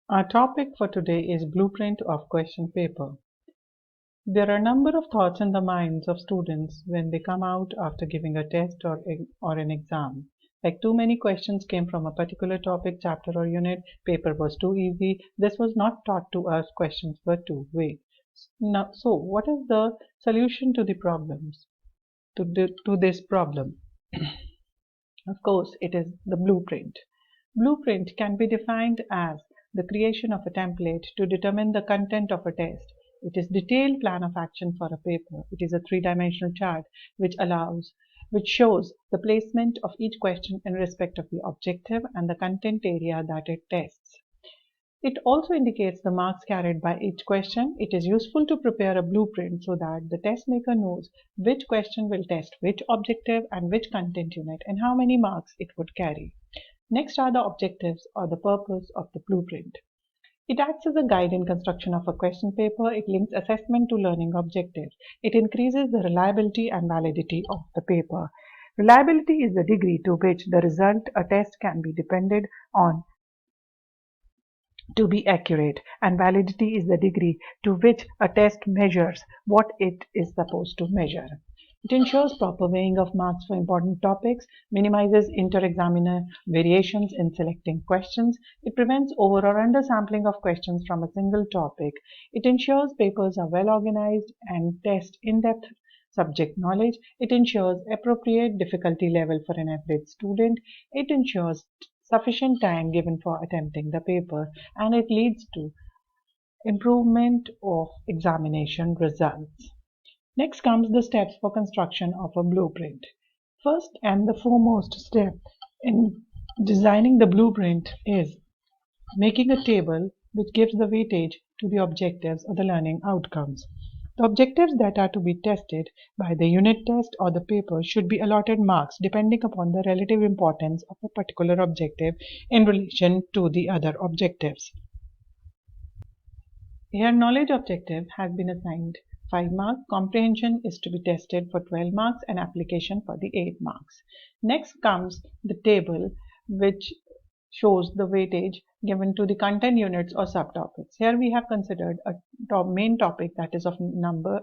Our topic for today is blueprint of question paper. There are a number of thoughts in the minds of students when they come out after giving a test or an exam. Like too many questions came from a particular topic, chapter or unit, paper was too easy, this was not taught to us, questions were too vague. Now, so what is the solution to the problems, to this problem? Of course, it is the blueprint. Blueprint can be defined as the creation of a template to determine the content of a test. It is detailed plan of action for a paper. It is a three-dimensional chart which shows the placement of each question in respect of the objective and the content area that it tests. It also indicates the marks carried by each question. It is useful to prepare a blueprint so that the test maker knows which question will test which objective and which content unit and how many marks it would carry. Next are the objectives or the purpose of the blueprint. It acts as a guide in construction of a question paper. It links assessment to learning objectives. It increases the reliability and validity of the paper. Reliability is the degree to which the result a test can be depended on to be accurate, and validity is the degree to which a test measures what it is supposed to measure. It ensures proper weighing of marks for important topics, minimizes inter-examiner variations in selecting questions, it prevents over or undersampling of questions from a single topic, it ensures papers are well organized and test in-depth subject knowledge, it ensures appropriate difficulty level for an average student, it ensures sufficient time given for attempting the paper, and it leads to improvement of examination results. Next comes the steps for construction of a blueprint. First and the foremost step in designing the blueprint is making a table which gives the weightage to the objectives or the learning outcomes. The objectives that are to be tested by the unit test or the paper should be allotted marks depending upon the relative importance of a particular objective in relation to the other objectives. Here, knowledge objective has been assigned 5 marks, comprehension is to be tested for 12 marks, and application for the 8 marks. Next comes the table which shows the weightage given to the content units or subtopics. Here we have considered a main topic that is of number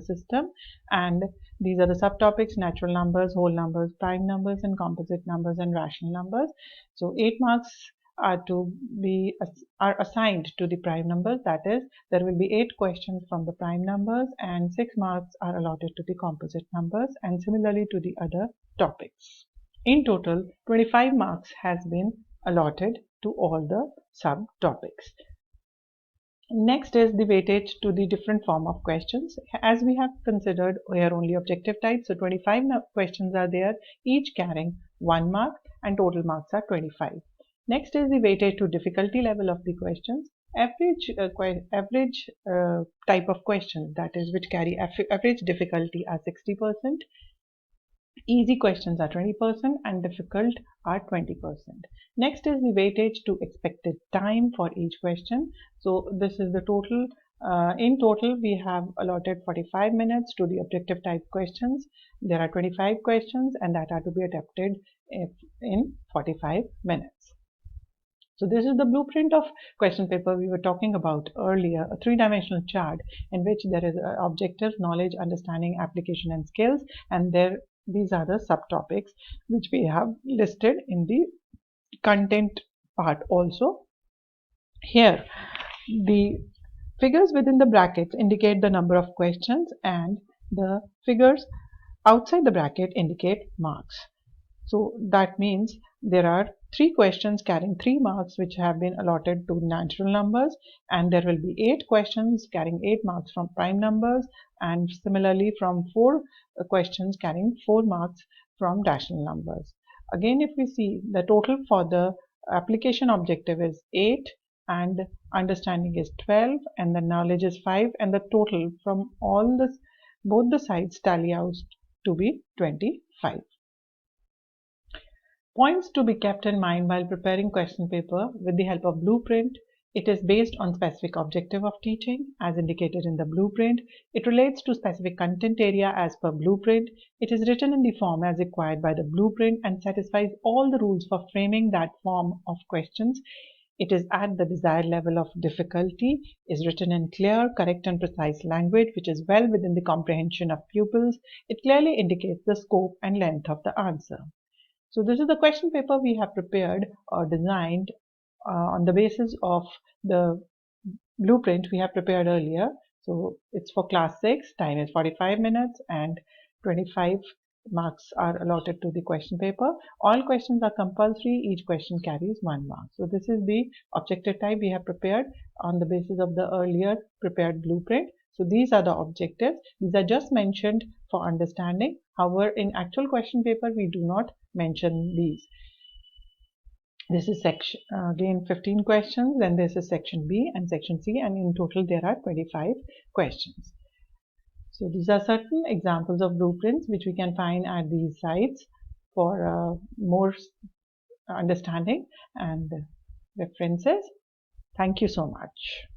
system, and these are the subtopics: natural numbers, whole numbers, prime numbers, and composite numbers, and rational numbers. So 8 marks are assigned to the prime numbers, that is, there will be 8 questions from the prime numbers and 6 marks are allotted to the composite numbers, and similarly to the other topics. In total, 25 marks has been allotted to all the subtopics. Next is the weightage to the different form of questions. As we have considered here only objective type, so 25 questions are there, each carrying 1 mark, and total marks are 25. Next is the weightage to difficulty level of the questions. Average type of questions, that is, which carry average difficulty, are 60%. Easy questions are 20% and difficult are 20%. Next is the weightage to expected time for each question. So this is the total. In total, we have allotted 45 minutes to the objective type questions. There are 25 questions and that are to be attempted in 45 minutes. So this is the blueprint of question paper we were talking about earlier, a three-dimensional chart in which there is objectives, knowledge, understanding, application, and skills, and these are the subtopics which we have listed in the content part also. Here, the figures within the brackets indicate the number of questions and the figures outside the bracket indicate marks. So that means there are 3 questions carrying 3 marks which have been allotted to natural numbers, and there will be 8 questions carrying 8 marks from prime numbers, and similarly from 4 questions carrying 4 marks from rational numbers. Again, if we see, the total for the application objective is 8 and understanding is 12 and the knowledge is 5, and the total from both the sides tally out to be 25. Points to be kept in mind while preparing question paper with the help of blueprint. It is based on specific objective of teaching as indicated in the blueprint. It relates to specific content area as per blueprint. It is written in the form as required by the blueprint and satisfies all the rules for framing that form of questions. It is at the desired level of difficulty, is written in clear, correct and precise language which is well within the comprehension of pupils. It clearly indicates the scope and length of the answer. So this is the question paper we have prepared or designed on the basis of the blueprint we have prepared earlier. So it's for class 6, time is 45 minutes and 25 marks are allotted to the question paper. All questions are compulsory, each question carries 1 mark. So this is the objective type we have prepared on the basis of the earlier prepared blueprint. So these are the objectives. These are just mentioned for understanding. However, in actual question paper, we do not mention these. This is section again 15 questions, then this is section B and section C, and in total there are 25 questions. So these are certain examples of blueprints which we can find at these sites for more understanding and references. Thank you so much.